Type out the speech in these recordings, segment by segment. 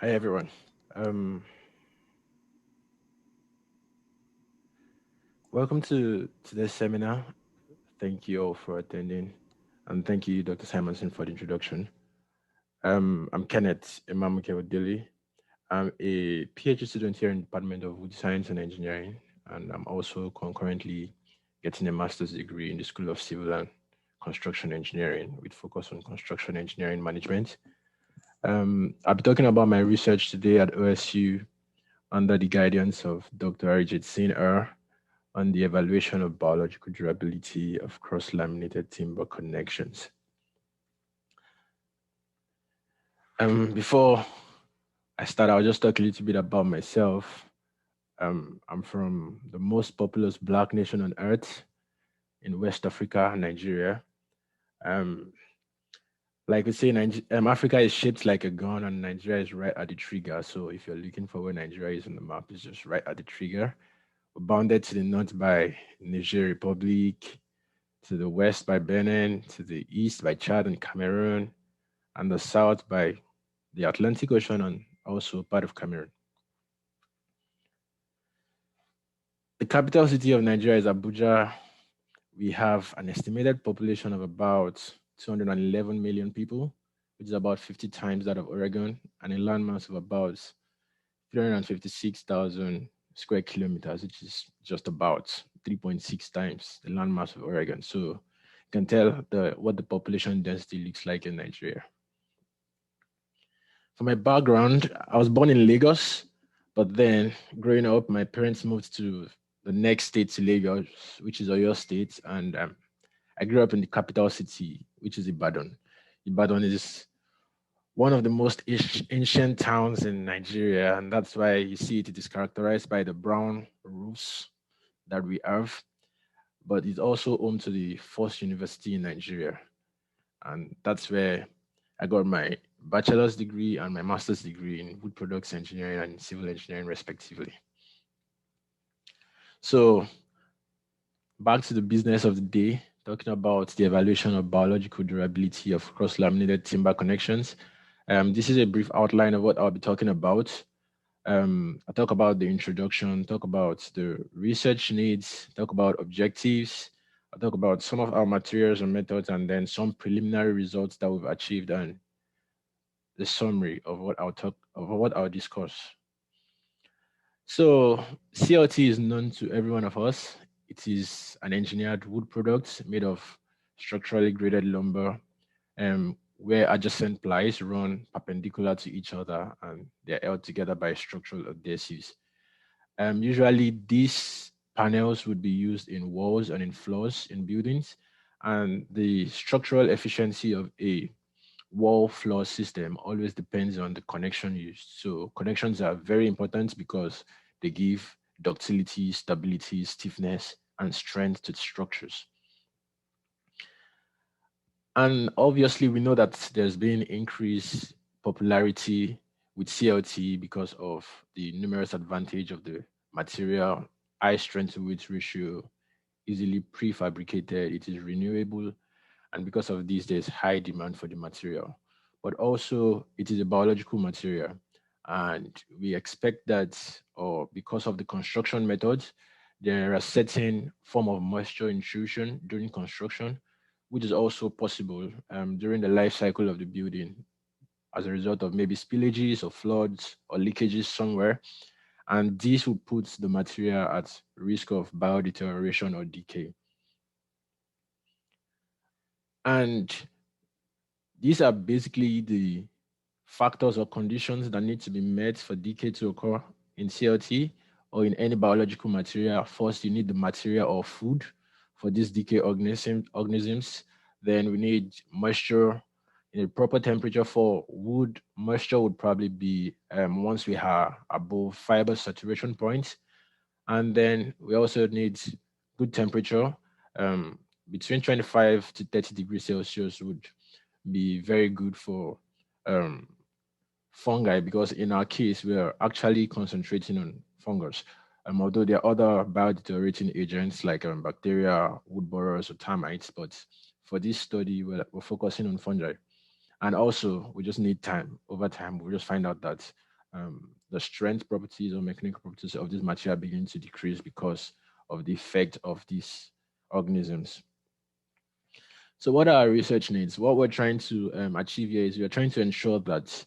Hi everyone. Um, Welcome to today's seminar. Thank you all for attending, and thank you, Dr. Simonson, for the introduction. I'm Kenneth Udele. I'm a PhD student here in the Department of Wood Science and Engineering, and I'm also concurrently getting a master's degree in the School of Civil and Construction Engineering with focus on construction engineering management. I'll be talking about my research today at OSU under the guidance of Dr. Arijit Singh on the evaluation of biological durability of cross-laminated timber connections. Before I start, I'll just talk a little bit about myself. I'm from the most populous Black nation on earth in West Africa, Nigeria. Um, like we say, Africa is shaped like a gun, and Nigeria is right at the trigger. So if you're looking for where Nigeria is on the map, it's just right at the trigger. We're bounded to the north by Niger Republic, to the west by Benin, to the east by Chad and Cameroon, and the south by the Atlantic Ocean and also part of Cameroon. The capital city of Nigeria is Abuja. We have an estimated population of about 211 million people, which is about 50 times that of Oregon, and a landmass of about 356,000 square kilometers, which is just about 3.6 times the landmass of Oregon. So you can tell what the population density looks like in Nigeria. For my background, I was born in Lagos, but then growing up, my parents moved to the next state to Lagos, which is Oyo State, and I grew up in the capital city, which is Ibadan. Ibadan is one of the most ancient towns in Nigeria, and that's why you see it is characterized by the brown roofs that we have, but it's also home to the first university in Nigeria, and that's where I got my bachelor's degree and my master's degree in wood products engineering and civil engineering, respectively. So, back to the business of the day, talking about the evaluation of biological durability of cross-laminated timber connections. This is a brief outline of what I'll be talking about. I'll talk about the introduction, talk about the research needs, talk about objectives, I'll talk about some of our materials and methods, and then some preliminary results that we've achieved and the summary of what I'll discuss. So CLT is known to every one of us. It is an engineered wood product made of structurally graded lumber, where adjacent plies run perpendicular to each other and they're held together by structural adhesives. Usually these panels would be used in walls and in floors in buildings, and the structural efficiency of a wall floor system always depends on the connection used. So connections are very important because they give ductility, stability, stiffness, and strength to the structures. And obviously, we know that there's been increased popularity with CLT because of the numerous advantage of the material, high strength to width ratio, easily prefabricated, it is renewable, and because of this, there's high demand for the material. But also, it is a biological material, and we expect that, or because of the construction methods, there are certain form of moisture intrusion during construction, which is also possible during the life cycle of the building as a result of maybe spillages or floods or leakages somewhere. And this would put the material at risk of biodeterioration or decay. And these are basically the factors or conditions that need to be met for decay to occur in CLT or in any biological material. First, you need the material or food for these decay organisms. Then we need moisture in a proper temperature for wood. Moisture would probably be once we are above fiber saturation point. And then we also need good temperature. Between 25 to 30 degrees Celsius would be very good for um, fungi, because in our case, we are actually concentrating on fungus. Although there are other biodeteriorating agents like bacteria, wood borers, or termites, but for this study, we're focusing on fungi. And also, we just need time. Over time, we'll just find out that the strength properties or mechanical properties of this material begin to decrease because of the effect of these organisms. So what our research needs, what we're trying to achieve here is we're trying to ensure that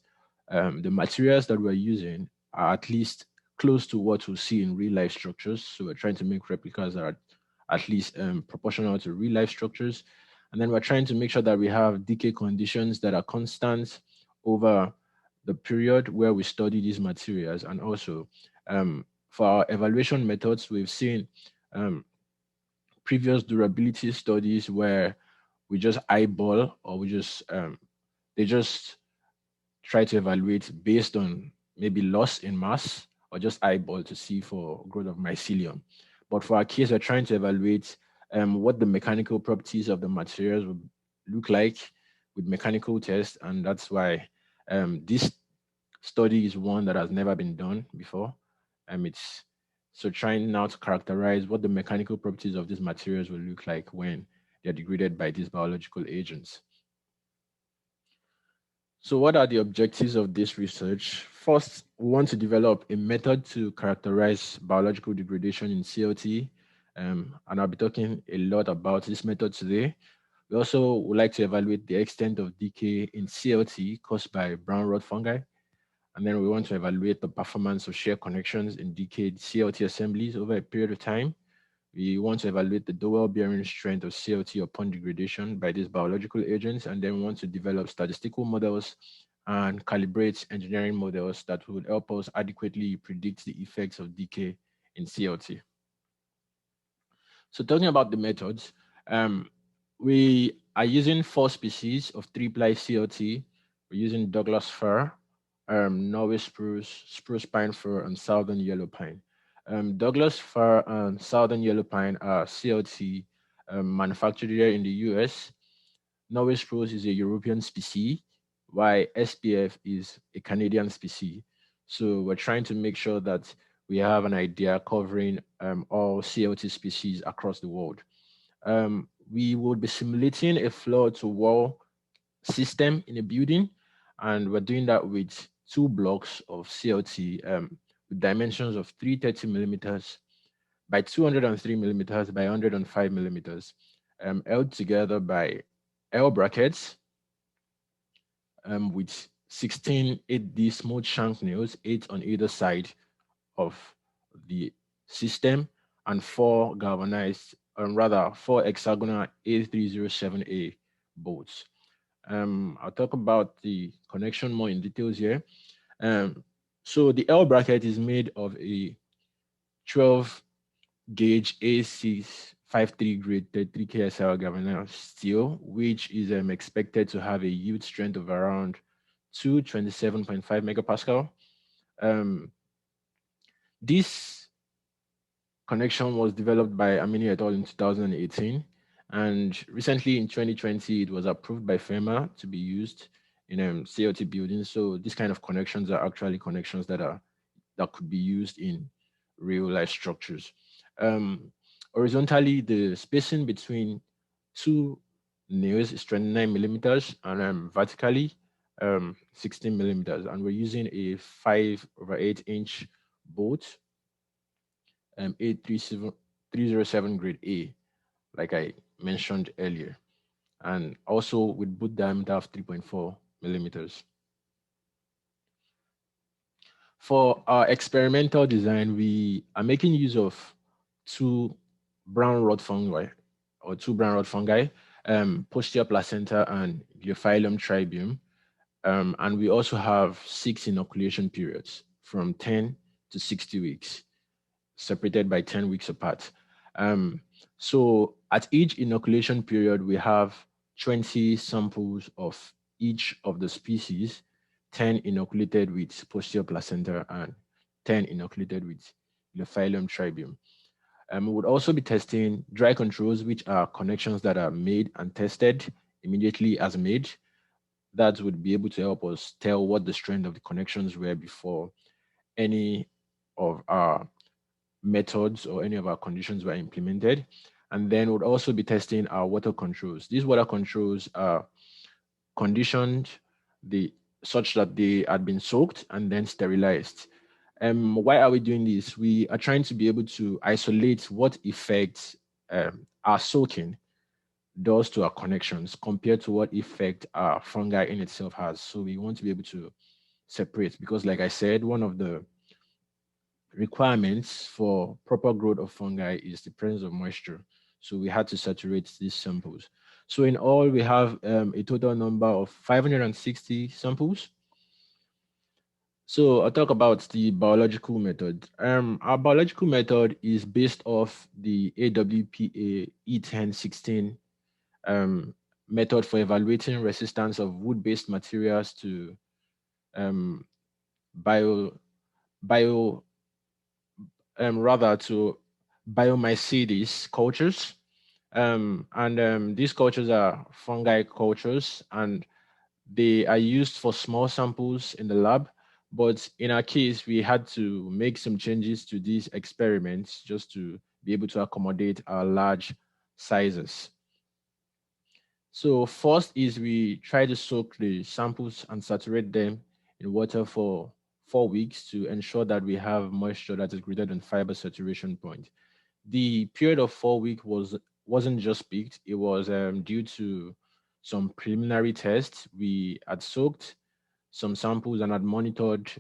the materials that we're using are at least close to what we see in real life structures. So we're trying to make replicas that are at least proportional to real life structures. And then we're trying to make sure that we have decay conditions that are constant over the period where we study these materials. And also for our evaluation methods, we've seen um, previous durability studies where we just eyeball or we just they just try to evaluate based on maybe loss in mass or just eyeball to see for growth of mycelium. But for our case, we're trying to evaluate what the mechanical properties of the materials would look like with mechanical tests, and that's why this study is one that has never been done before. It's so trying now to characterize what the mechanical properties of these materials will look like when they're degraded by these biological agents. So what are the objectives of this research? First, we want to develop a method to characterize biological degradation in CLT, and I'll be talking a lot about this method today. We also would like to evaluate the extent of decay in CLT caused by brown rot fungi. And then we want to evaluate the performance of shear connections in decayed CLT assemblies over a period of time. We want to evaluate the dowel bearing strength of CLT upon degradation by these biological agents, and then we want to develop statistical models and calibrate engineering models that would help us adequately predict the effects of decay in CLT. So talking about the methods, we are using 4 species of 3-ply CLT. We're using Douglas fir, Norway spruce, spruce pine fir, and southern yellow pine. Douglas fir and southern yellow pine are CLT manufactured here in the US. Norway spruce is a European species, while SPF is a Canadian species. So we're trying to make sure that we have an idea covering all CLT species across the world. We will be simulating a floor to wall system in a building, and we're doing that with 2 blocks of CLT with dimensions of 330 millimeters by 203 millimeters by 105 millimeters, held together by L brackets with 16 8D smooth shank nails, 8 on either side of the system, and 4 galvanized, rather 4 hexagonal A307A bolts. I'll talk about the connection more in details here. So the L bracket is made of a 12 gauge A653 grade 33 KSL galvanized steel, which is expected to have a yield strength of around 227.5 megapascal. This connection was developed by Amini et al. In 2018, and recently in 2020, it was approved by FEMA to be used in CLT buildings. So these kind of connections are actually connections that could be used in real life structures. Horizontally, the spacing between 2 nails is 29 millimeters, and vertically 16 millimeters. And we're using a 5/8 inch bolt, A307 grade A, like I mentioned earlier, and also with boot diameter of 3.4 millimeters. For our experimental design, we are making use of 2 brown rot fungi, posterior placenta and Gliophilum tribium. And we also have 6 inoculation periods from 10 to 60 weeks, separated by 10 weeks apart. So at each inoculation period, we have 20 samples of each of the species, 10 inoculated with posterior placenta and 10 inoculated with Gliophilum tribium. We would also be testing dry controls, which are connections that are made and tested immediately as made. That would be able to help us tell what the strength of the connections were before any of our methods or any of our conditions were implemented. And then we'll also be testing our water controls. These water controls are conditioned. such that they had been soaked and then sterilized. Why are we doing this? We are trying to be able to isolate what effects our soaking does to our connections compared to what effect our fungi in itself has. So we want to be able to separate because, like I said, one of the requirements for proper growth of fungi is the presence of moisture. So we had to saturate these samples. So in all, we have a total number of 560 samples. So I'll talk about the biological method. Our biological method is based off the AWPA E1016 um, method for evaluating resistance of wood-based materials to um, bio bio rather to biomycetes cultures. And these cultures are fungi cultures, and they are used for small samples in the lab. But in our case, we had to make some changes to these experiments just to be able to accommodate our large sizes. So first is we try to soak the samples and saturate them in water for 4 weeks to ensure that we have moisture that is greater than fiber saturation point. The period of 4 weeks wasn't just peaked; it was due to some preliminary tests. We had soaked some samples and had monitored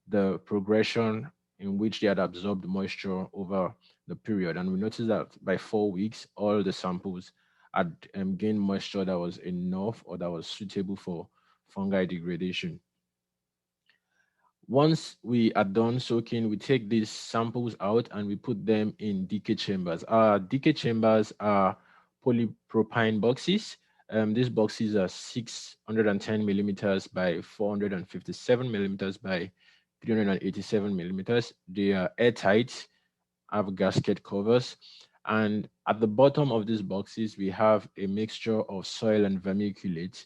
the progression in which they had absorbed moisture over the period. And we noticed that by 4 weeks, all the samples had gained moisture that was enough or that was suitable for fungi degradation. Once we are done soaking, we take these samples out and we put them in decay chambers. Our decay chambers are polypropylene boxes. These boxes are 610 millimeters by 457 millimeters by 387 millimeters. They are airtight, have gasket covers. And at the bottom of these boxes, we have a mixture of soil and vermiculite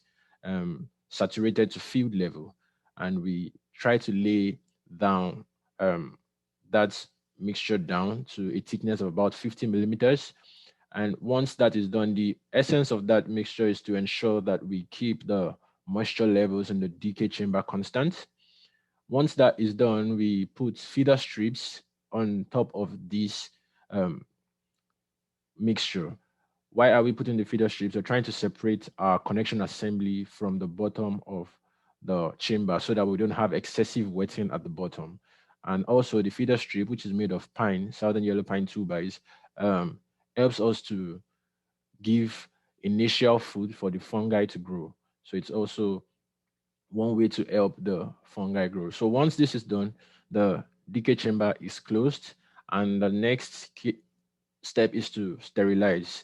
saturated to field level. And we try to lay down um, that mixture down to a thickness of about 50 millimeters. And once that is done, the essence of that mixture is to ensure that we keep the moisture levels in the decay chamber constant. Once that is done, we put feeder strips on top of this um, mixture. Why are we putting the feeder strips? We're trying to separate our connection assembly from the bottom of the chamber so that we don't have excessive wetting at the bottom. And also the feeder strip, which is made of pine, southern yellow pine 2 um, helps us to give initial food for the fungi to grow. So it's also one way to help the fungi grow. So once this is done, the decay chamber is closed, and the next step is to sterilize.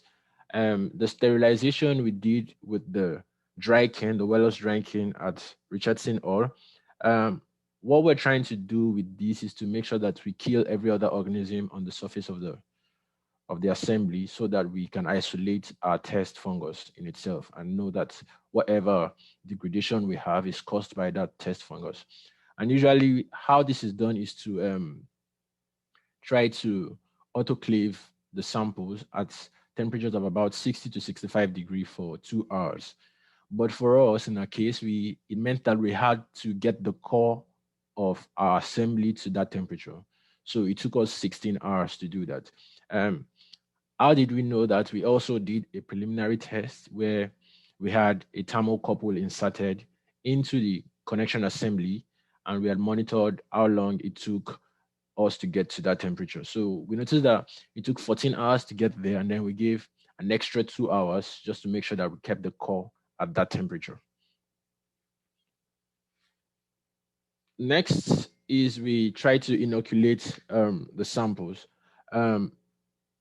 The sterilization we did with the dry cane, the Weller's dry cane at Richardson Hall. What we're trying to do with this is to make sure that we kill every other organism on the surface of the assembly so that we can isolate our test fungus in itself and know that whatever degradation we have is caused by that test fungus. And usually how this is done is to try to autoclave the samples at temperatures of about 60 to 65 degrees for 2 hours. But for us, in our case, it meant that we had to get the core of our assembly to that temperature. So it took us 16 hours to do that. Um, how did we know that? We also did a preliminary test where we had a thermocouple inserted into the connection assembly, and we had monitored how long it took us to get to that temperature. So we noticed that it took 14 hours to get there, and then we gave an extra 2 hours just to make sure that we kept the core at that temperature. Next is we try to inoculate the samples. Um,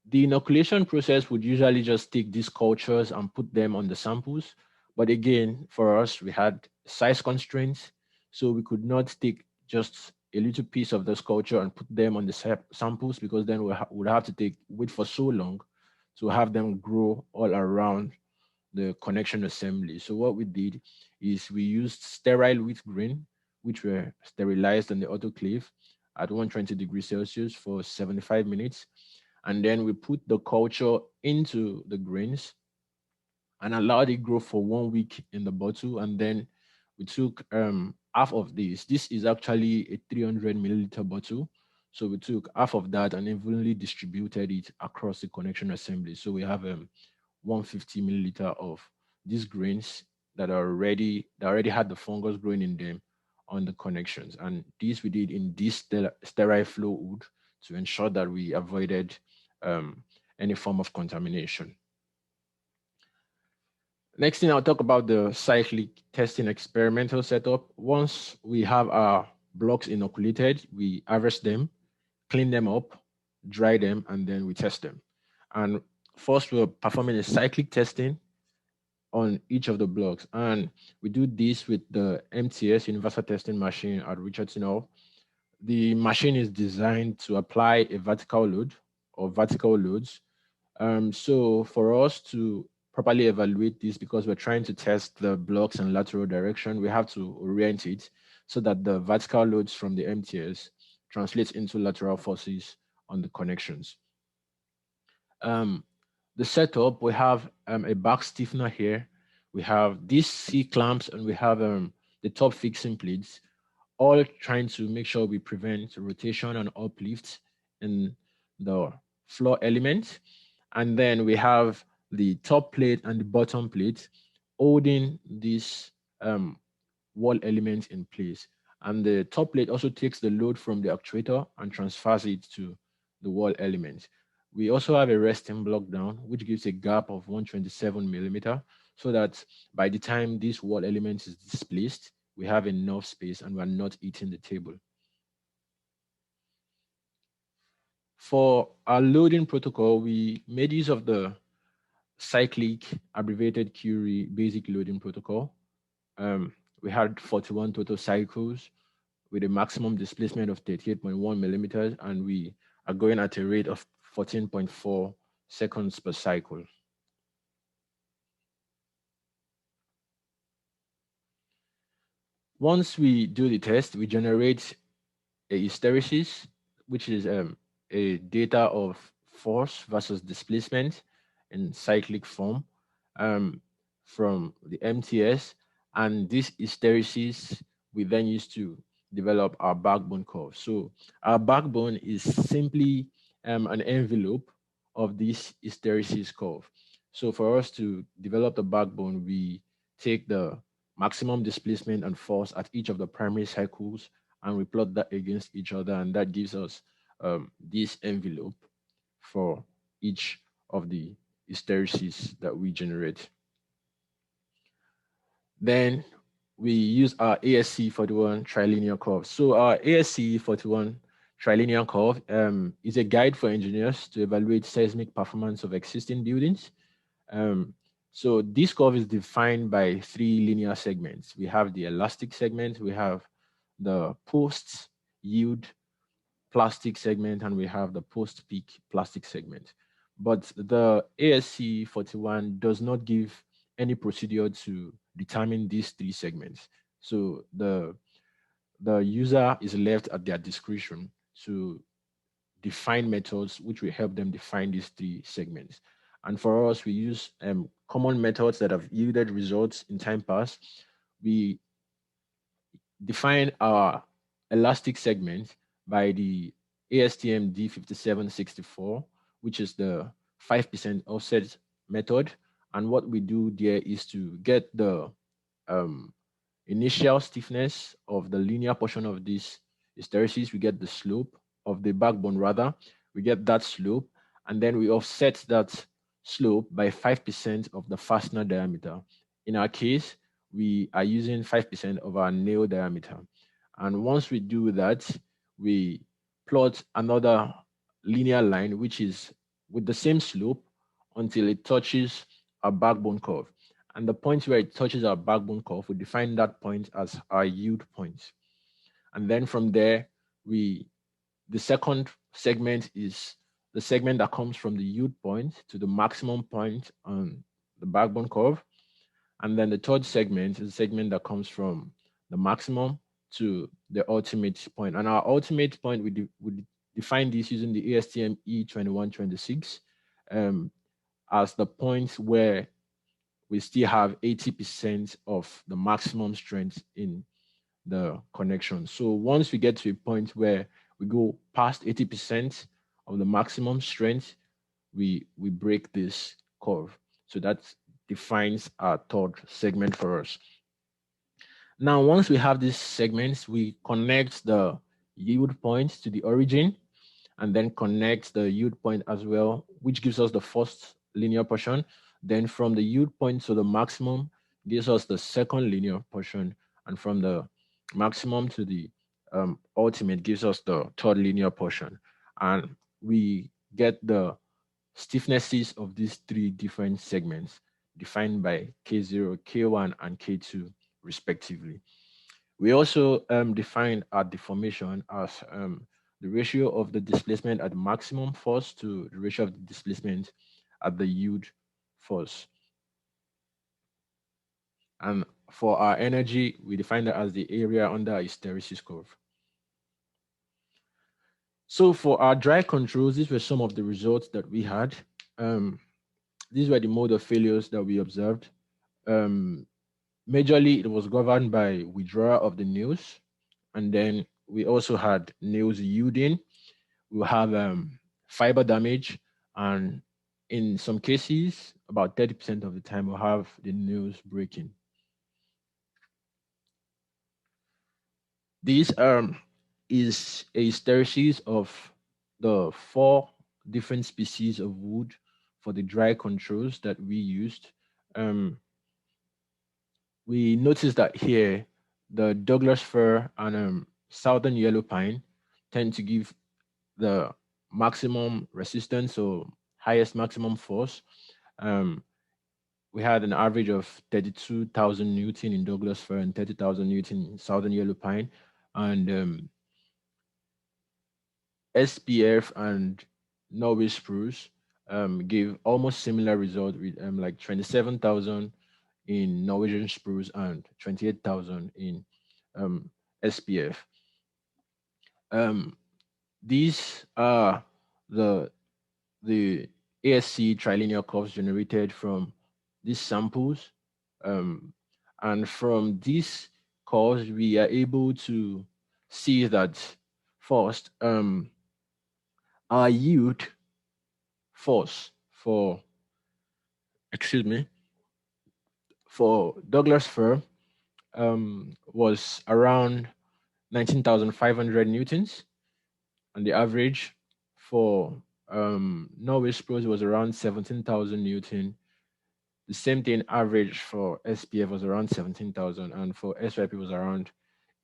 the inoculation process would usually just take these cultures and put them on the samples. But again, for us, we had size constraints. So we could not take just a little piece of this culture and put them on the samples because then we would have to wait for so long to have them grow all around the connection assembly. So what we did is we used sterile wheat grain, which were sterilized in the autoclave at 120 degrees Celsius for 75 minutes. And then we put the culture into the grains and allowed it grow for 1 week in the bottle. And then we took half of this. This is actually a 300 milliliter bottle. So we took half of that and evenly distributed it across the connection assembly. So we have 150 milliliter of these grains that already had the fungus growing in them on the connections. And this we did in this sterile flow hood to ensure that we avoided any form of contamination. Next thing, I'll talk about the cyclic testing experimental setup. Once we have our blocks inoculated, we harvest them, clean them up, dry them, and then we test them. And first, we're performing a cyclic testing on each of the blocks. And we do this with the MTS Universal Testing Machine at Richardson Hall. The machine is designed to apply a vertical load or vertical loads. So for us to properly evaluate this, because we're trying to test the blocks in lateral direction, we have to orient it so that the vertical loads from the MTS translates into lateral forces on the connections. The setup, we have a back stiffener here. We have these C clamps and we have the top fixing plates, all trying to make sure we prevent rotation and uplift in the floor element. And then we have the top plate and the bottom plate holding this wall element in place. And the top plate also takes the load from the actuator and transfers it to the wall element. We also have a resting block down, which gives a gap of 127 millimeter, so that by the time this wall element is displaced, we have enough space and we're not eating the table. For our loading protocol, we made use of the cyclic abbreviated Curie basic loading protocol. We had 41 total cycles with a maximum displacement of 38.1 millimeters, and we are going at a rate of 14.4 seconds per cycle. Once we do the test, we generate a hysteresis, which is a data of force versus displacement in cyclic form from the MTS. And this hysteresis we then use to develop our backbone curve. So our backbone is simply an envelope of this hysteresis curve. So for us to develop the backbone, we take the maximum displacement and force at each of the primary cycles and we plot that against each other, and that gives us this envelope for each of the hysteresis that we generate. Then we use our ASC 41 trilinear curve. So our ASC 41 trilinear curve is a guide for engineers to evaluate seismic performance of existing buildings. So this curve is defined by three linear segments. We have the elastic segment, we have the post-yield plastic segment, and we have the post-peak plastic segment. But the ASC 41 does not give any procedure to determine these three segments. So the user is left at their discretion to define methods which will help them define these three segments. And for us, we use common methods that have yielded results in time past. We define our elastic segment by the ASTM D5764, which is the 5% offset method. And what we do there is to get the initial stiffness of the linear portion of this hysteresis. We get the slope of the backbone, rather. We get that slope, and then we offset that slope by 5% of the fastener diameter. In our case, we are using 5% of our nail diameter. And once we do that, we plot another linear line, which is with the same slope until it touches our backbone curve. And the point where it touches our backbone curve, we define that point as our yield point. And then from there, the second segment is the segment that comes from the yield point to the maximum point on the backbone curve. And then the third segment is the segment that comes from the maximum to the ultimate point. And our ultimate point, we define this using the ASTM E2126 as the point where we still have 80% of the maximum strength in the connection. So once we get to a point where we go past 80% of the maximum strength, we break this curve. So that defines our third segment for us. Now, once we have these segments, we connect the yield point to the origin and then connect the yield point as well, which gives us the first linear portion. Then from the yield point to the maximum gives us the second linear portion. And from the maximum to the ultimate gives us the third linear portion. And we get the stiffnesses of these three different segments defined by K0, K1, and K2 respectively. We also defined our deformation as the ratio of the displacement at the maximum force to the ratio of the displacement at the yield force. And for our energy, we define that as the area under a hysteresis curve. So for our dry controls, these were some of the results that we had. These were the mode of failures that we observed. Um, Majorly, it was governed by withdrawal of the nails, and then we also had nails yielding. We have fiber damage, and in some cases, about 30% of the time, we'll have the nails breaking. This is a hysteresis of the four different species of wood for the dry controls that we used. Um, we noticed that here the Douglas fir and southern yellow pine tend to give the maximum resistance or highest maximum force. Um, we had an average of 32,000 Newton in Douglas fir and 30,000 Newton in southern yellow pine. And SPF and Norway spruce gave almost similar result with like 27,000 in Norwegian spruce and 28,000 in SPF. Um, these are the ASC trilinear curves generated from these samples. Um, and from these curves, we are able to see that first, our yield force excuse me, for Douglas fir was around 19,500 newtons, and the average for Norway spruce was around 17,000 newton. The same thing average for SPF was around 17,000, and for SYP was around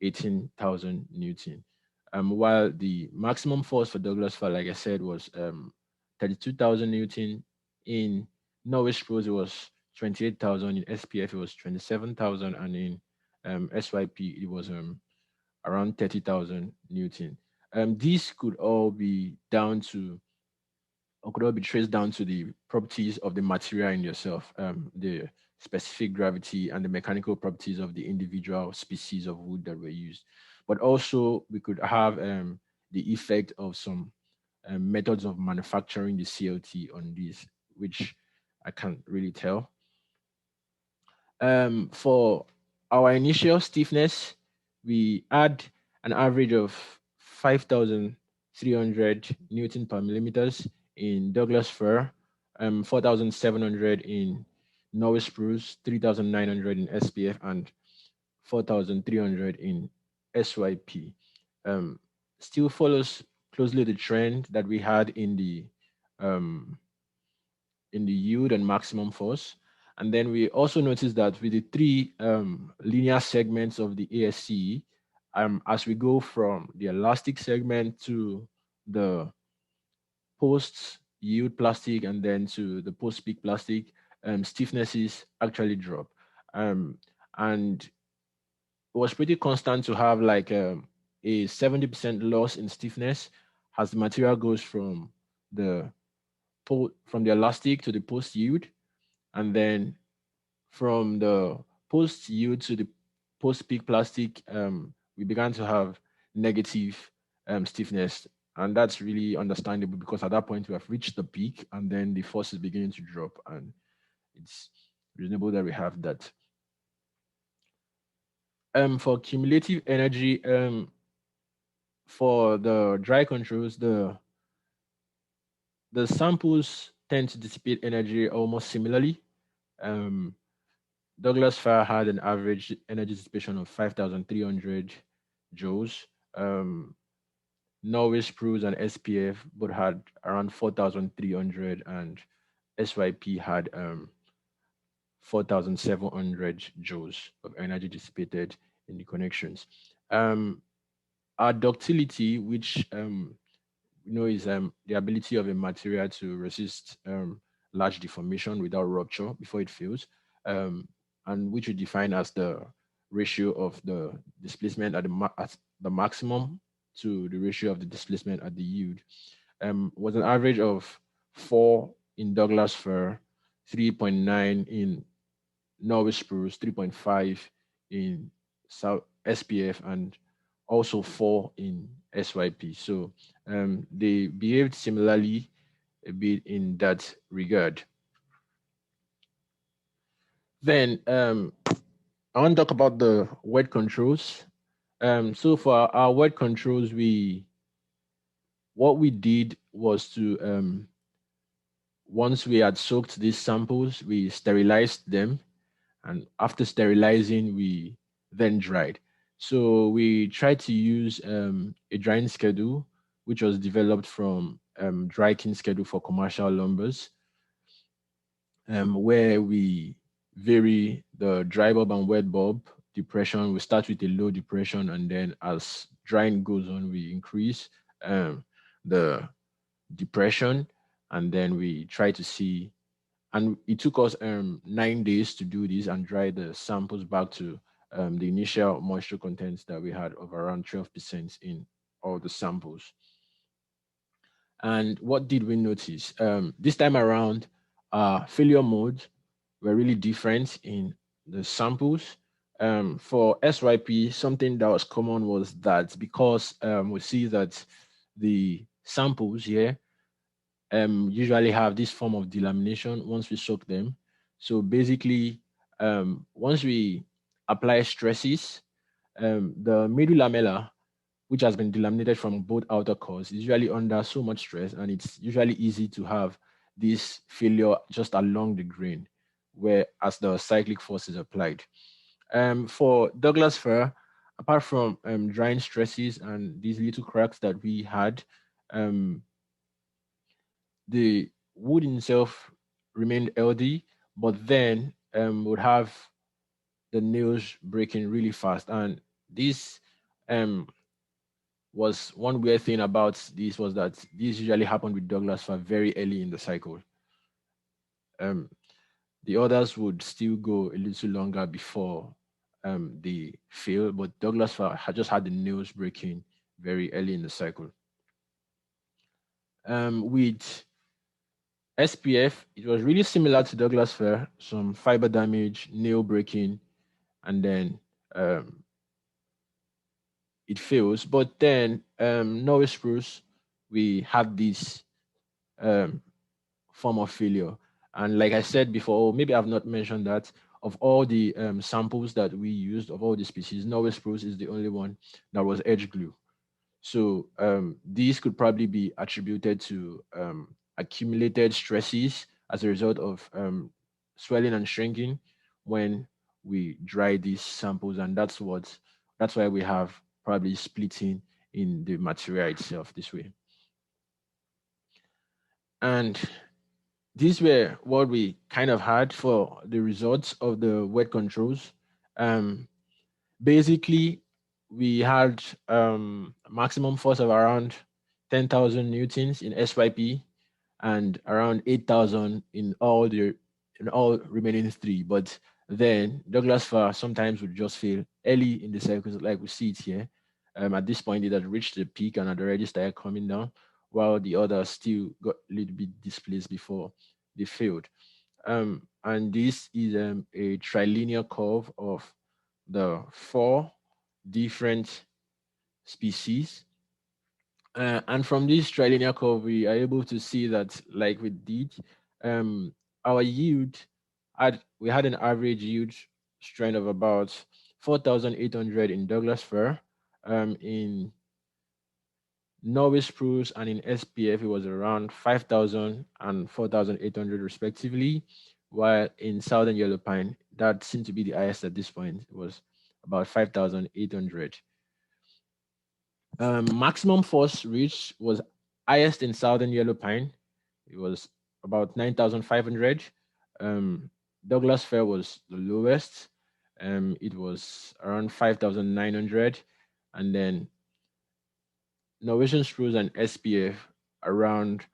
18,000 newton. While the maximum force for Douglas fir, like I said, was 32,000 newton. In Norway spruce, it was 28,000. In SPF, it was 27,000, and in SYP, it was around 30,000 newton. These could all be down to, or could all be traced down to the properties of the material in yourself, the specific gravity and the mechanical properties of the individual species of wood that were used. But also, we could have the effect of some methods of manufacturing the CLT on this, which I can't really tell. For our initial stiffness, we add an average of 5,300 Newton per millimeters in Douglas fir, 4,700 in Norway spruce, 3,900 in SPF, and 4,300 in SYP. Um, Still follows closely the trend that we had um, in the yield and maximum force. And then we also noticed that with the three linear segments of the ASC, as we go from the elastic segment to the post yield plastic and then to the post peak plastic, stiffnesses actually drop. And it was pretty constant to have like a 70% loss in stiffness as the material goes from the from the elastic to the post yield, and then from the post yield to the post peak plastic, we began to have negative stiffness. And that's really understandable because at that point we have reached the peak and then the force is beginning to drop. And it's reasonable that we have that. For cumulative energy, for the dry controls, the samples tend to dissipate energy almost similarly. Um, Douglas fir had an average energy dissipation of 5,300 joules. Um, Norway spruce and SPF both had around 4,300, and SYP had 4,700 joules of energy dissipated in the connections. Um, our ductility, which is the ability of a material to resist large deformation without rupture before it fails, um, and which we define as the ratio of the displacement at the maximum to the ratio of the displacement at the yield, was an average of 4 in Douglas fir, 3.9 in Norway spruce, 3.5 in South SPF, and also 4 in SYP. So they behaved similarly a bit in that regard. Then I want to talk about the wet controls. So for our wet controls, what we did was to once we had soaked these samples, we sterilized them, and after sterilizing, we then dried. So we tried to use a drying schedule, which was developed from dry kiln schedule for commercial lumbers, where we vary the dry bulb and wet bulb depression. We start with a low depression, and then as drying goes on, we increase the depression, and then we try to see. And it took us 9 days to do this and dry the samples back to the initial moisture contents that we had of around 12% in all the samples. And what did we notice? This time around, failure modes were really different in the samples. For SYP, something that was common was that because we see that the samples here usually have this form of delamination once we soak them. So basically, once we apply stresses, the middle lamella, which has been delaminated from both outer cores, is usually under so much stress, and it's usually easy to have this failure just along the grain, where as the cyclic force is applied. For Douglas fir, apart from drying stresses and these little cracks that we had, um, the wood itself remained healthy, but then would have the nails breaking really fast. And this um, was one weird thing about this was that this usually happened with Douglas fir very early in the cycle. Um, the others would still go a little longer before they fail, but Douglas fir had just had the nails breaking very early in the cycle. With SPF, it was really similar to Douglas fir, some fiber damage, nail breaking, and then it fails. But then Norway spruce, we have this um, form of failure. And like I said before, maybe I've not mentioned that of all the samples that we used, of all the species, Norway spruce is the only one that was edge glue. So these could probably be attributed to accumulated stresses as a result of swelling and shrinking when we dry these samples, and that's why we have probably splitting in the material itself this way. And these were what we kind of had for the results of the wet controls. Um, Basically, we had maximum force of around 10,000 newtons in SYP and around 8,000 in all remaining three. But then Douglas fir sometimes would just fail early in the cycles, like we see it here. At this point, it had reached the peak and had already started coming down, while the others still got a little bit displaced before they failed. And this is a trilinear curve of the 4 different species. And from this trilinear curve, we are able to see that, like we did, our yield we had an average yield strength of about 4,800 in Douglas fir. In Norway spruce and in SPF, it was around 5,000 and 4,800 respectively, while in Southern Yellow Pine, that seemed to be the highest at this point. It was about 5,800. Maximum force reach was highest in Southern Yellow Pine. It was about 9,500. Um, Douglas fir was the lowest. It was around 5,900. And then Norwegian spruce and SPF around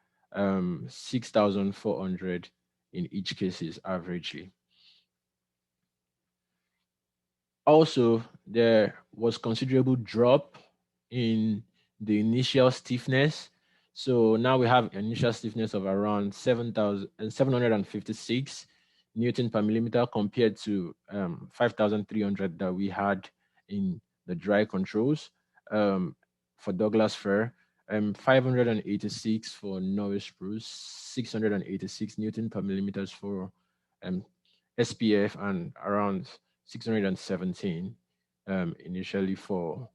6,400 in each cases averagely. Also, there was considerable drop in the initial stiffness. So now we have initial stiffness of around 7,756 Newton per millimeter compared to 5,300 that we had in the dry controls for Douglas fir, 586 for Norway spruce, 686 Newton per millimeters for um, SPF, and around 617 initially for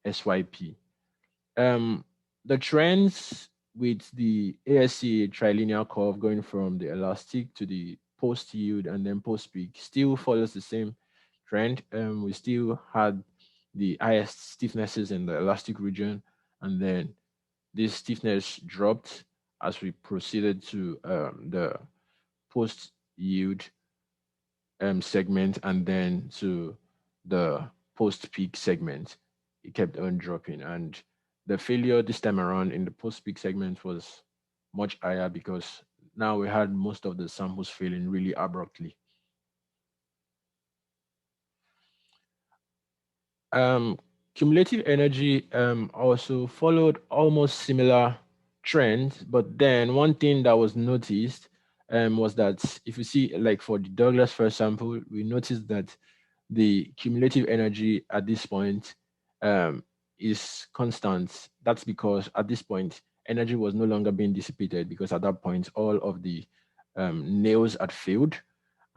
SYP. The trends with the ASC trilinear curve going from the elastic to the post yield and then post peak still follows the same trend. We still had the highest stiffnesses in the elastic region, and then this stiffness dropped as we proceeded to the post yield segment and then to the post peak segment. It kept on dropping, and the failure this time around in the post peak segment was much higher because now we had most of the samples failing really abruptly. Um, Cumulative energy also followed almost similar trends, but then one thing that was noticed was that if you see, like for the Douglas first sample, we noticed that the cumulative energy at this point um, is constant. That's because at this point, energy was no longer being dissipated because at that point, all of the nails had failed,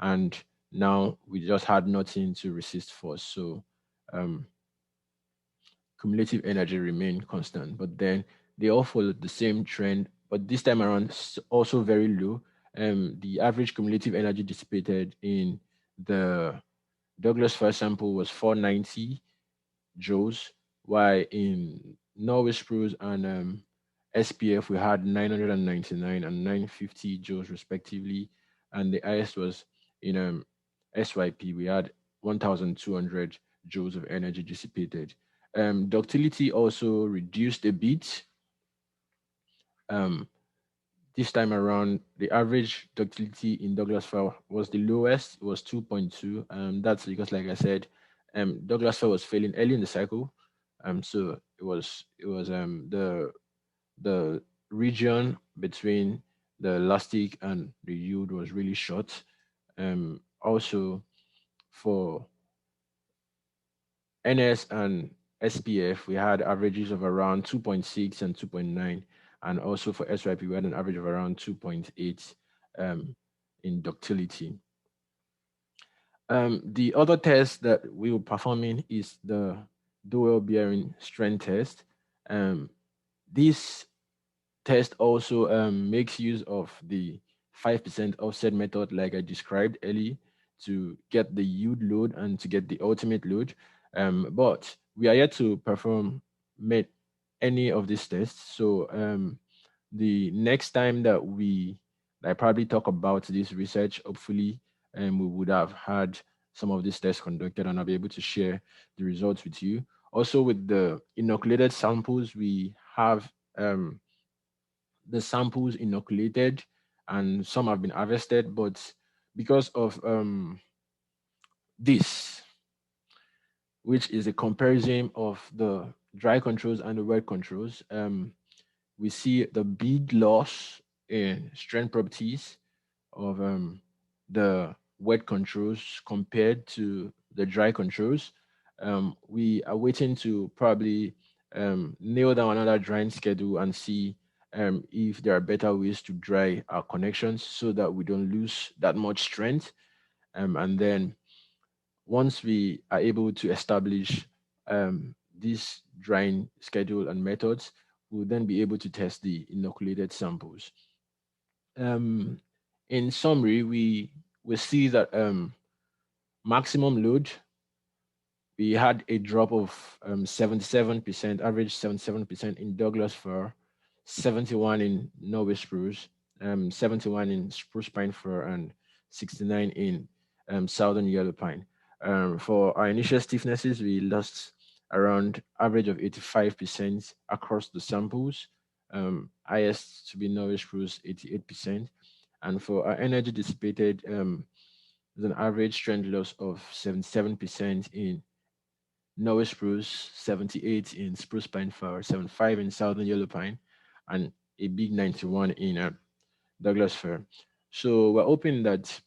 and now we just had nothing to resist force. So um, cumulative energy remained constant, but then they all followed the same trend, but this time around also very low. The average cumulative energy dissipated in the Douglas first sample was 490 joules, while in Norway spruce and SPF we had 999 and 950 joules respectively, and the highest was in SYP we had 1,200 joules of energy dissipated. Ductility also reduced a bit. Um, this time around, the average ductility in Douglas fir was the lowest. It was 2.2. That's because, like I said, Douglas fir was failing early in the cycle. So it was the region between the elastic and the yield was really short. Also for NS and SPF, we had averages of around 2.6 and 2.9. And also for SYP, we had an average of around 2.8 in ductility. The other test that we were performing is the dual bearing strength test. This test also makes use of the 5% offset method, like I described earlier, to get the yield load and to get the ultimate load. But we are yet to perform any of these tests. So the next time that I probably talk about this research, hopefully, we would have had some of these tests conducted, and I'll be able to share the results with you. Also, with the inoculated samples, we have the samples inoculated and some have been harvested, but because of this, which is a comparison of the dry controls and the wet controls, we see the big loss in strength properties of the wet controls compared to the dry controls. We are waiting to probably nail down another drying schedule and see if there are better ways to dry our connections so that we don't lose that much strength. And then once we are able to establish this drying schedule and methods, we'll then be able to test the inoculated samples. Um, in summary, we see that maximum load, we had a drop of 77%, average 77% in Douglas fir, 71 in Norway spruce, 71 in spruce pine fir, and 69 in southern yellow pine. For our initial stiffnesses, we lost around average of 85% across the samples. Highest to be Norway spruce, 88%. And for our energy dissipated, there's an average strength loss of 77% in Norway spruce, 78 in spruce pine fir, 75 in southern yellow pine, and a big 91 in Douglas fir. So we're hoping that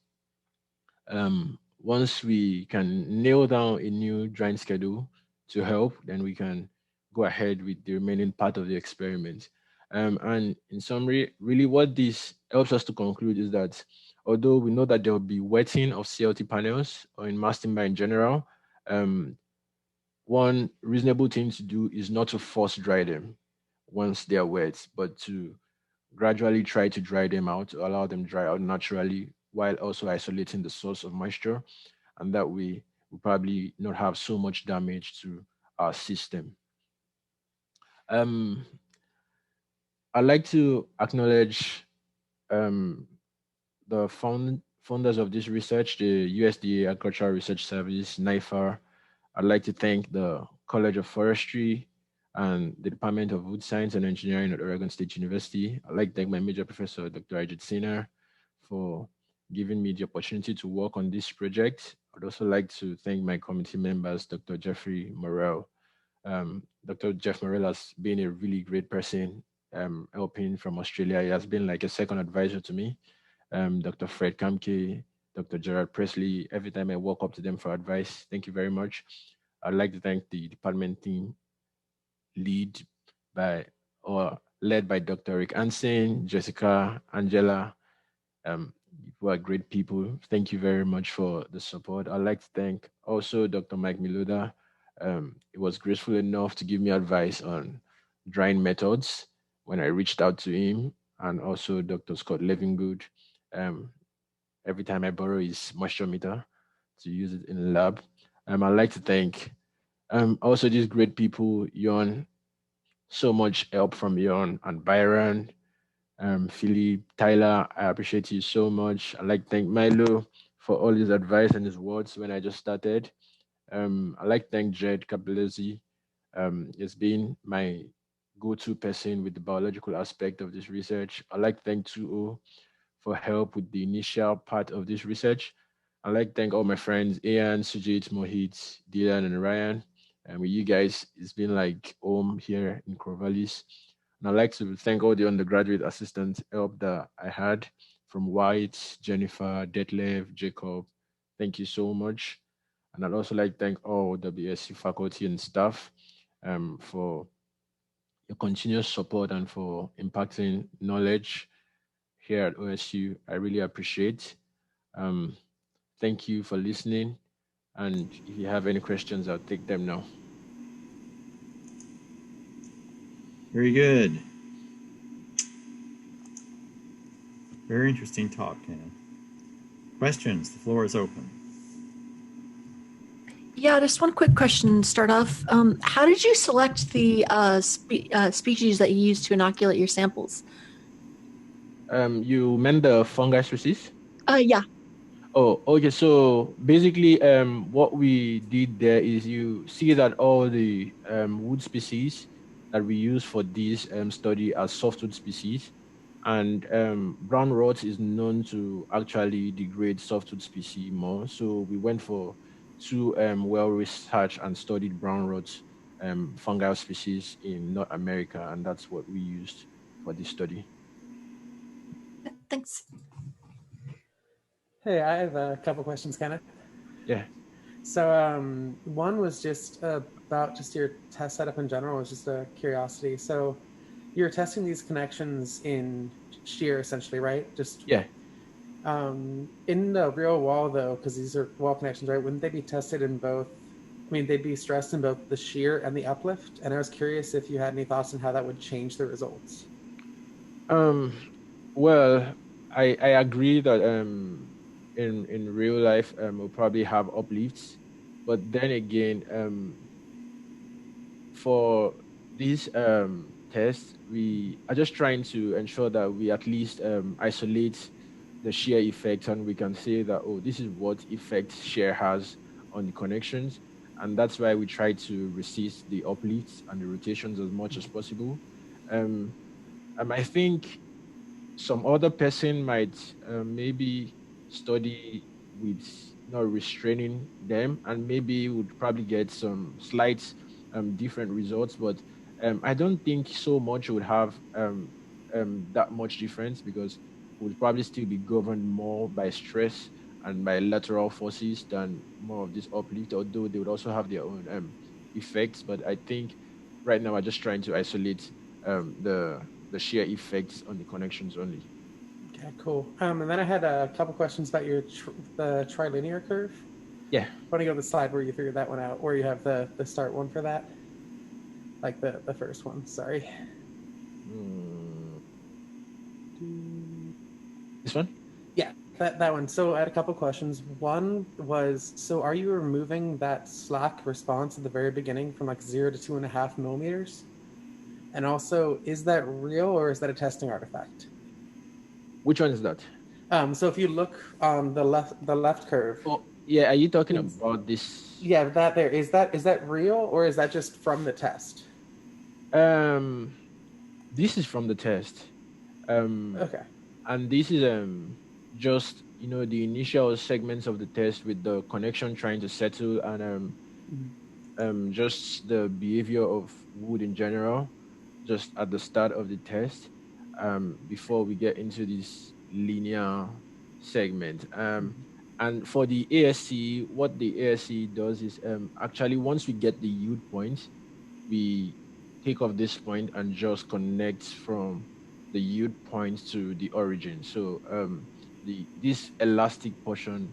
once we can nail down a new drying schedule to help, then we can go ahead with the remaining part of the experiment. And in summary, really what this helps us to conclude is that although we know that there will be wetting of CLT panels or in mass timber in general, um, one reasonable thing to do is not to force dry them once they are wet, but to gradually try to dry them out, to allow them dry out naturally while also isolating the source of moisture. And that way, we probably not have so much damage to our system. Um, I'd like to acknowledge um, the founders of this research, the USDA Agricultural Research Service, NIFAR. I'd like to thank the College of Forestry and the Department of Wood Science and Engineering at Oregon State University. I'd like to thank my major professor, Dr. Ajit Sinha, for giving me the opportunity to work on this project. I'd also like to thank my committee members, Dr. Jeffrey Morrell. Dr. Jeff Morrell has been a really great person helping from Australia. He has been like a second advisor to me. Dr. Fred Kamke, Dr. Gerard Presley, every time I walk up to them for advice, thank you very much. I'd like to thank the department team lead by or led by Dr. Rick Anson, Jessica, Angela. You are great people. Thank you very much for the support. I'd like to thank also Dr. Mike Miluda. He was graceful enough to give me advice on drying methods when I reached out to him, and also Dr. Scott Levingood. Um, every time I borrow his moisture meter to use it in the lab. I'd like to thank also these great people, Yon, so much help from Yon and Byron, Philip, Tyler. I appreciate you so much. I'd like to thank Milo for all his advice and his words when I just started. I'd like to thank Jed Capelezzi. He's been my go-to person with the biological aspect of this research. I'd like to thank 2O for help with the initial part of this research. I'd like to thank all my friends, Ian, Sujit, Mohit, Dylan, and Ryan. And with you guys, it's been like home here in Corvallis. And I'd like to thank all the undergraduate assistant help that I had from White, Jennifer, Detlef, Jacob. Thank you so much. And I'd also like to thank all WSC faculty and staff for your continuous support and for impacting knowledge here at OSU. I really appreciate. Um, thank you for listening. And if you have any questions, I'll take them now. Very good. Very interesting talk, Kenneth. Questions? The floor is open. Yeah, just one quick question to start off. How did you select the species that you used to inoculate your samples? You meant the fungi species? Yeah. Oh, okay. So basically, what we did there is you see that all the wood species that we use for this study are softwood species, and brown rot is known to actually degrade softwood species more. So we went for two well-researched and studied brown rot fungal species in North America, and that's what we used for this study. Thanks. Hey, I have a couple questions, Kenneth. Yeah. So one was just about just your test setup in general. It was just a curiosity. So you're testing these connections in shear, essentially, right? Yeah. In the real wall, though, because these are wall connections, right? Wouldn't they be tested in both? I mean, they'd be stressed in both the shear and the uplift. And I was curious if you had any thoughts on how that would change the results. Um, well, I agree that in real life we'll probably have uplifts, but then again for these tests we are just trying to ensure that we at least isolate the shear effect, and we can say that, oh, this is what effect shear has on the connections, and that's why we try to resist the uplifts and the rotations as much as possible. um I think some other person might maybe study with not restraining them, and maybe would probably get some slight different results, but I don't think so much would have that much difference, because would probably still be governed more by stress and by lateral forces than more of this uplift, although they would also have their own effects. But I think right now we're just trying to isolate the shear effects on the connections only. Okay, cool. And then I had a couple questions about your the trilinear curve. Yeah. Want to go to the slide where you figured that one out, or you have the start one for that, like the first one. Sorry. Mm, this one? Yeah, that one. So I had a couple questions. One was, so are you removing that slack response at the very beginning from like 0 to 2.5 millimeters? And also, is that real or is that a testing artifact? Which one is that? So if you look on the left curve. Oh, yeah. Are you talking about this? Yeah, that there is that real or is that just from the test? Um, this is from the test. Okay. And this is just the initial segments of the test with the connection trying to settle, and just the behavior of wood in general, just at the start of the test, before we get into this linear segment. And for the ASC, what the ASC does is actually, once we get the yield point, we take off this point and just connect from the yield point to the origin. So this elastic portion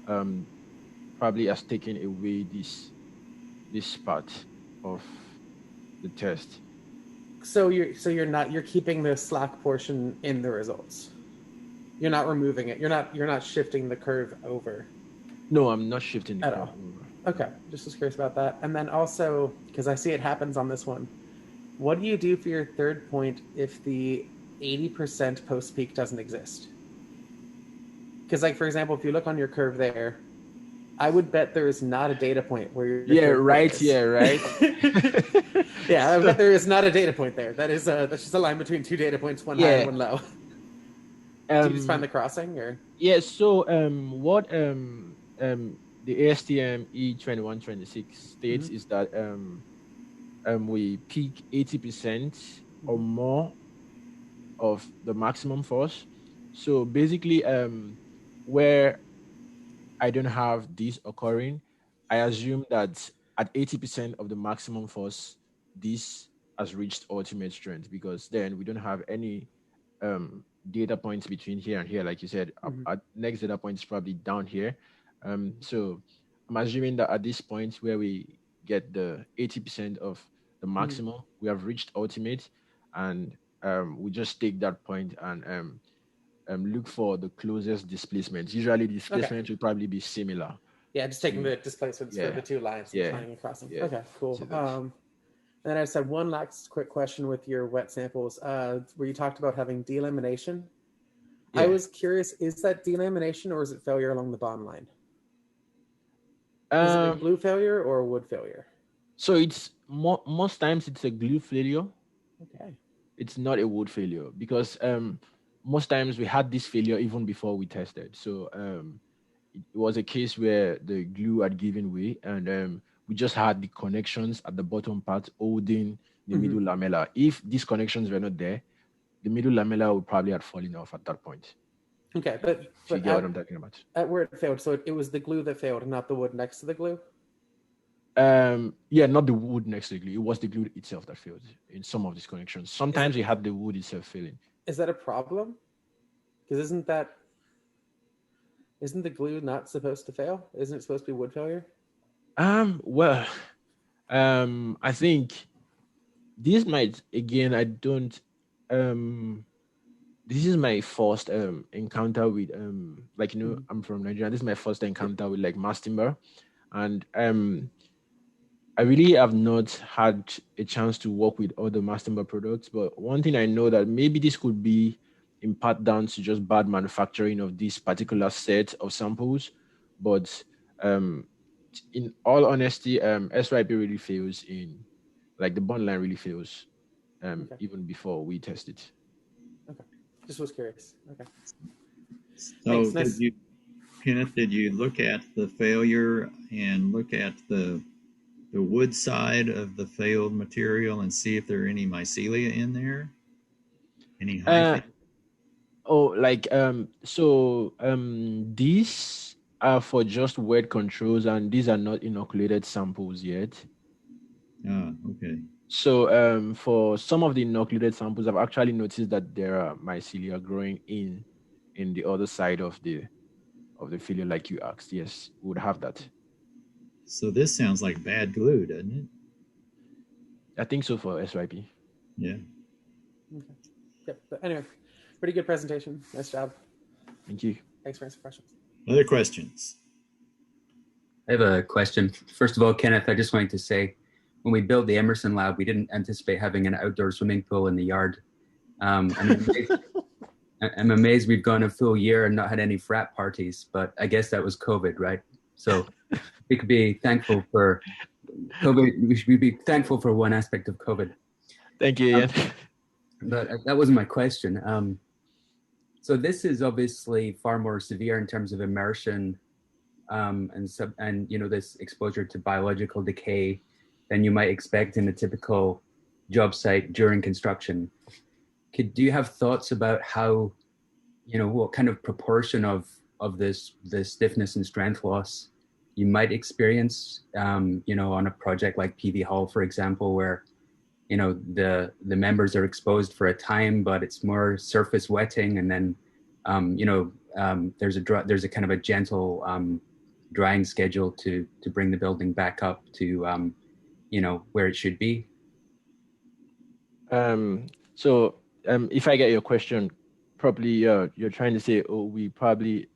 um, probably has taken away this part of the test. So you're keeping the slack portion in the results. You're not removing it. You're not shifting the curve over. No, I'm not shifting the At curve all. over. Okay, just was curious about that. And then also, because I see it happens on this one, what do you do for your third point if the 80% post peak doesn't exist? Because, like, for example, if you look on your curve there, I would bet there is not a data point where your Yeah, third point right. is. Yeah, right. Yeah, I bet there is not a data point there. That's just a line between two data points, one high and one low. Do you just find the crossing, or? Yeah. So what the ASTM E2126 states is that we peak 80% or more of the maximum force. So basically, where I don't have this occurring, I assume that at 80% of the maximum force, this has reached ultimate strength, because then we don't have any data points between here and here. Like you said, our next data point is probably down here. So I'm assuming that at this point where we get the 80% of the maximum, we have reached ultimate, and we just take that point and look for the closest displacement. Usually, the displacement will probably be similar. Yeah, just taking the displacements for the two lines and finding a crossing. Yeah. Okay, cool. And I just had one last quick question with your wet samples, where you talked about having delamination. Yeah. I was curious, is that delamination or is it failure along the bond line? Is it a glue failure or a wood failure? So it's most times it's a glue failure. Okay. It's not a wood failure, because most times we had this failure even before we tested. So it was a case where the glue had given way, and we just had the connections at the bottom part holding the middle lamella. If these connections were not there, the middle lamella would probably have fallen off at that point. Okay, but you get what I'm talking about. At where it failed, so it was the glue that failed, not the wood next to the glue? Yeah, not the wood next to the glue. It was the glue itself that failed in some of these connections. Sometimes you had the wood itself failing. Is that a problem? Because isn't that Isn't the glue not supposed to fail? Isn't it supposed to be wood failure? Well, I think this might again. I don't. Um, this is my first encounter with like Mhm. I'm from Nigeria. This is my first encounter with like mass timber, and I really have not had a chance to work with other mass timber products. But one thing I know that maybe this could be in part down to just bad manufacturing of this particular set of samples. But um, in all honesty, SYP really fails in like the bond line really fails Okay. even before we test it. Okay. Just was curious. Okay. So Thanks. Nice. Kenneth, did you look at the failure and look at the wood side of the failed material and see if there are any mycelia in there? Any Uh, hyphae? These are for just wet controls, and these are not inoculated samples yet. Ah, okay. So for some of the inoculated samples, I've actually noticed that there are mycelia growing in the other side of the filial, like you asked. Yes, we would have that. So this sounds like bad glue, doesn't it? I think so for SYP. Yeah. Okay. Yep. But anyway, pretty good presentation. Nice job. Thank you. Thanks for answering questions. Other questions? I have a question. First of all, Kenneth, I just wanted to say, when we built the Emerson lab, we didn't anticipate having an outdoor swimming pool in the yard. I'm amazed we've gone a full year and not had any frat parties, but I guess that was COVID, right? So we could be thankful for COVID. We should be thankful for one aspect of COVID. Thank you, Ian. But that wasn't my question. So this is obviously far more severe in terms of immersion and this exposure to biological decay than you might expect in a typical job site during construction. Do you have thoughts about how, what kind of proportion of this stiffness and strength loss you might experience, on a project like PV Hall, for example, where the members are exposed for a time, but it's more surface wetting, and then there's a kind of a gentle drying schedule to bring the building back up to where it should be. If I get your question properly, you're trying to say, oh,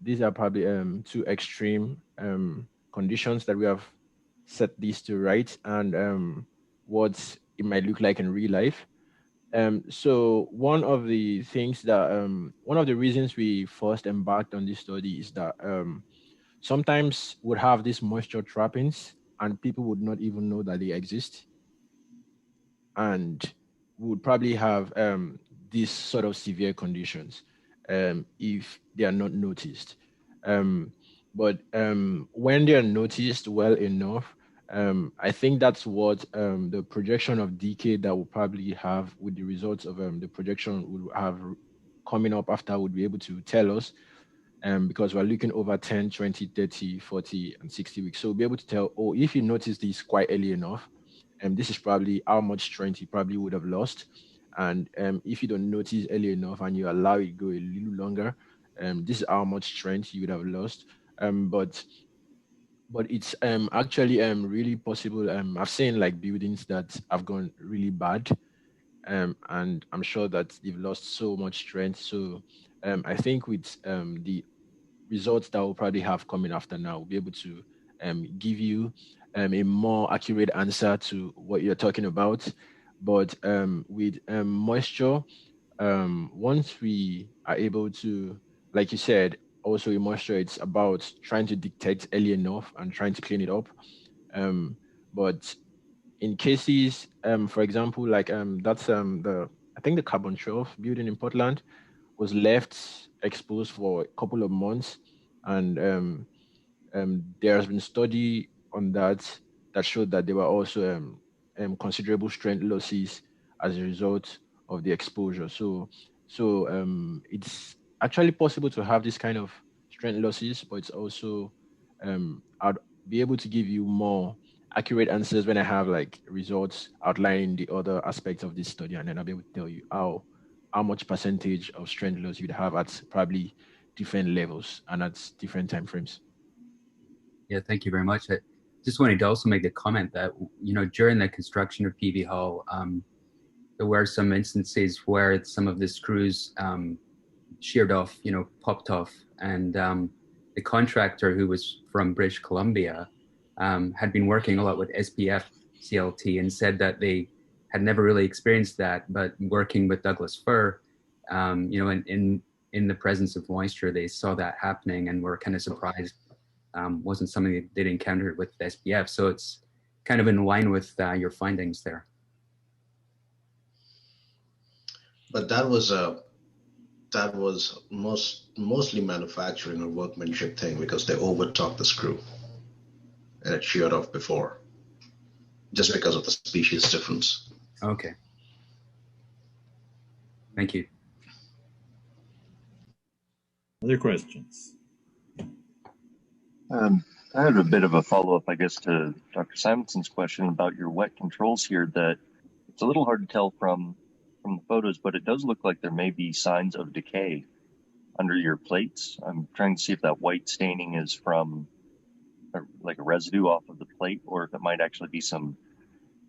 these are probably two extreme conditions that we have set these to right, and what it might look like in real life. So one of the reasons we first embarked on this study is that sometimes would have these moisture trappings and people would not even know that they exist, and would probably have these sort of severe conditions if they are not noticed. But when they are noticed well enough, I think that's what the projection of decay that we'll probably have with the results of the projection we'll have coming up after would be able to tell us, because we're looking over 10, 20, 30, 40, and 60 weeks. So we'll be able to tell, oh, if you notice this quite early enough, this is probably how much strength you probably would have lost. And if you don't notice early enough and you allow it go a little longer, this is how much strength you would have lost. But it's actually really possible. I've seen like buildings that have gone really bad, and I'm sure that they've lost so much strength. So I think with the results that we'll probably have coming after now, we'll be able to give you a more accurate answer to what you're talking about. But with moisture, once we are able to, like you said, also in moisture, it's about trying to detect early enough and trying to clean it up. But in cases, for example, like that's I think the Carbon 12 building in Portland was left exposed for a couple of months, and there has been study on that showed that there were also considerable strength losses as a result of the exposure. So it's actually possible to have this kind of strength losses, but it's also I'd be able to give you more accurate answers when I have like results outlining the other aspects of this study, and then I'll be able to tell you how much percentage of strength loss you'd have at probably different levels and at different time frames. Yeah, thank you very much. I just wanted to also make the comment that, during the construction of PV Hull, there were some instances where some of the screws sheared off, popped off, and the contractor, who was from British Columbia, had been working a lot with SPF CLT and said that they had never really experienced that, but working with Douglas fir, in the presence of moisture, they saw that happening and were kind of surprised. Wasn't something that they'd encountered with SPF, so it's kind of in line with your findings there. But that was mostly manufacturing or workmanship thing, because they overtopped the screw and it sheared off before, just because of the species difference. Okay. Thank you. Other questions? I had a bit of a follow-up, I guess, to Dr. Simonson's question about your wet controls here, that it's a little hard to tell from the photos, but it does look like there may be signs of decay under your plates. I'm trying to see if that white staining is from like a residue off of the plate, or if it might actually be some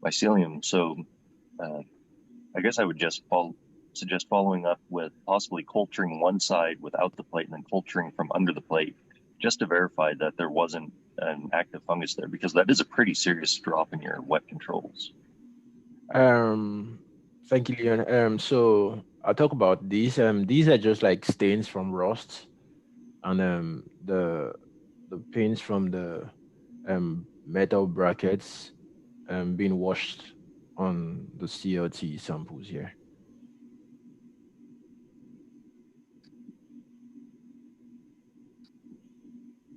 mycelium. So I guess I would just suggest following up with possibly culturing one side without the plate and then culturing from under the plate, just to verify that there wasn't an active fungus there, because that is a pretty serious drop in your wet controls. Thank you, Leon. So I'll talk about these. These are just like stains from rust, and the paints from the metal brackets being washed on the CLT samples here.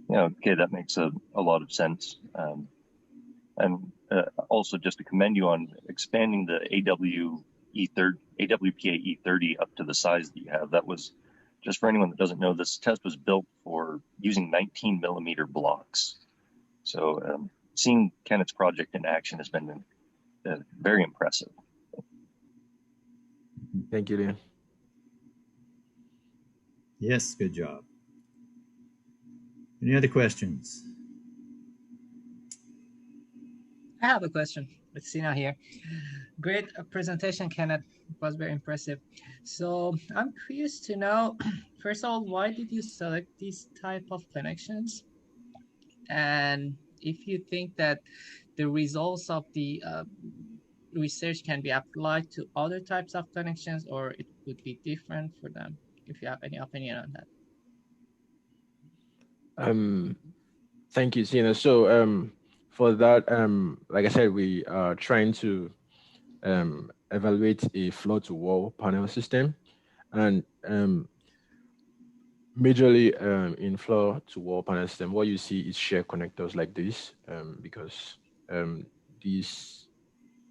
Yeah, okay, that makes a lot of sense. And also just to commend you on expanding the AWPA E30 up to the size that you have. That was, just for anyone that doesn't know, this test was built for using 19 millimeter blocks. So seeing Kenneth's project in action has been very impressive. Thank you, Leon. Yes, good job. Any other questions? I have a question. It's Sina here. Great presentation, Kenneth. It was very impressive. So I'm curious to know, first of all, why did you select these type of connections? And if you think that the results of the research can be applied to other types of connections, or it would be different for them, if you have any opinion on that. Thank you, Sina. So for that, like I said, we are trying to evaluate a floor-to-wall panel system, and majorly in floor-to-wall panel system, what you see is shear connectors like this, because these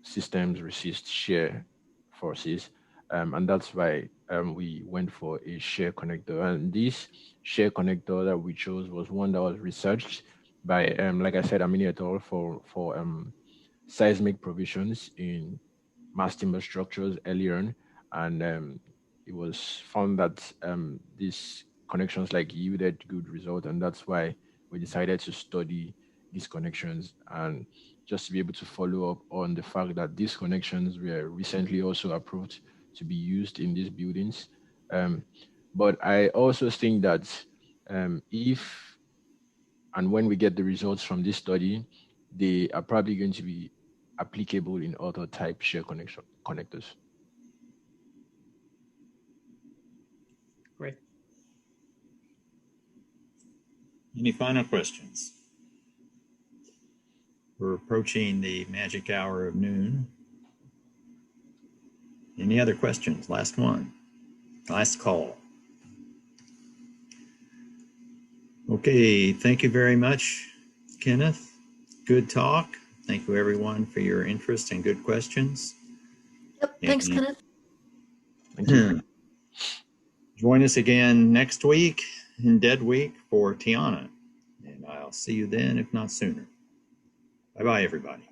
systems resist shear forces, and that's why we went for a shear connector. And this shear connector that we chose was one that was researched by, like I said, Amini et al. for seismic provisions in mass timber structures earlier on, and it was found that these connections like yielded good result, and that's why we decided to study these connections, and just to be able to follow up on the fact that these connections were recently also approved to be used in these buildings. But I also think that if and when we get the results from this study, they are probably going to be applicable in other type shear connectors. Great. Any final questions? We're approaching the magic hour of noon. Any other questions? Last one. Last call. Okay, thank you very much, Kenneth. Good talk. Thank you, everyone, for your interest and good questions. Yep. Thanks, Kenneth. Thank you. Join us again next week in Dead Week for Tiana, and I'll see you then, if not sooner. Bye-bye, everybody.